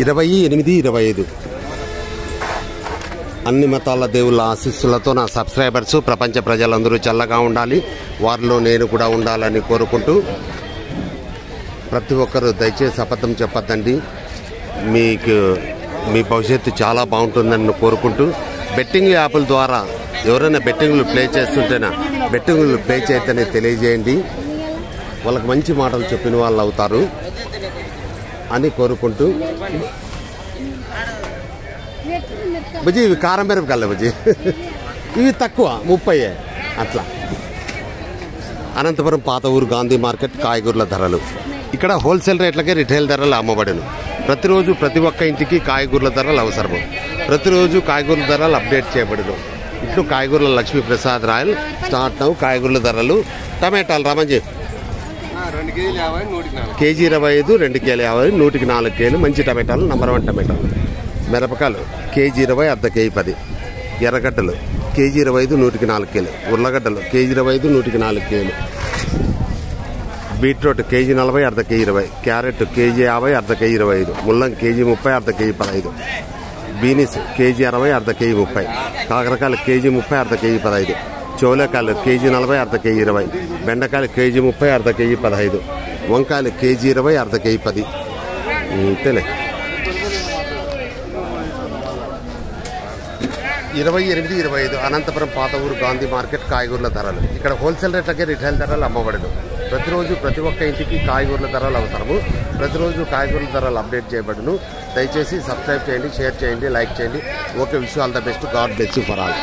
28-25. అన్ని మతాల దేవుళ్ళ ఆశీస్సులతో నా సబ్స్క్రైబర్స్ ప్రపంచ ప్రజలందరూ చల్లగా ఉండాలి, వారిలో నేను కూడా ఉండాలని కోరుకుంటూ ప్రతి ఒక్కరూ దయచేసి అబద్ధం చెప్పద్దండి. మీకు మీ భవిష్యత్తు చాలా బాగుంటుందని కోరుకుంటూ బెట్టింగ్ యాప్ల ద్వారా ఎవరైనా బెట్టింగ్లు ప్లే చేస్తుంటేనా బెట్టింగ్లు ప్లే చేయొద్దని తెలియజేయండి. వాళ్ళకి మంచి మాటలు చెప్పిన వాళ్ళు అవుతారు అని కోరుకుంటూ బుజ్జి ఇవి కారం మిరపకాయలు బుజ్జి ఇవి తక్కువ 30 అట్లా. అనంతపురం పాత ఊరు గాంధీ మార్కెట్ కాయగూరల ధరలు ఇక్కడ హోల్సేల్ రేట్లకే రిటైల్ ధరలు అమ్మబడును. ప్రతిరోజు ప్రతి ఒక్క ఇంటికి కాయగూరల ధరలు అవసరము. ప్రతిరోజు కాయగూరల ధరలు అప్డేట్ చేయబడును. ఇట్లు కాయగూరల లక్ష్మీ ప్రసాద్ రాయల్ స్టార్ట్ నవ్వు. కాయగూరల ధరలు టమాటాలు రామంజీ కేజీ 25, 2 కేజీలు 50, 104 కేజీలు మంచి టమాటాలు నంబర్ 1 టమాటాలు. మిరపకాయలు కేజీ 20, అర్ధ కేజీ 10. ఎర్రగడ్డలు కేజీ 25, 104 కేజీలు. ఉర్లగడ్డలు కేజీ 25, 104 కేజీలు. బీట్రూట్ కేజీ 40, అర్ధ కేజీ 20. క్యారెట్ కేజీ 50, అర్ధ కేజీ 25. ముల్లంగి కేజీ 30, అర్ధ కేజీ 15. బీనీస్ కేజీ 60, అర్ధ కేజీ 30. కాకరకాయలు కేజీ 30, అర్ధ కేజీ 15. చోలేకాయలు కేజీ 40, అర్ధ కేజీ 20. బెండకాయలు కేజీ 30, అర్ధ కేజీ 15. వంకాయలు కేజీ 20, అర్ధ కేజీ 10. అంతేలే. 28-25 అనంతపురం పాత ఊరు గాంధీ మార్కెట్ కాయగూరల ధరలు ఇక్కడ హోల్సేల్ రేట్లకే రిటైల్ ధరలు అమ్మబడదు. ప్రతిరోజు ప్రతి ఒక్క ఇంటికి కాయగూరల ధరలు అవసరము. ప్రతిరోజు కాయగూరల ధరలు అప్డేట్ చేయబడును. దయచేసి సబ్స్క్రైబ్ చేయండి, షేర్ చేయండి, లైక్ చేయండి. Okay, wish you all the best. God bless you for all.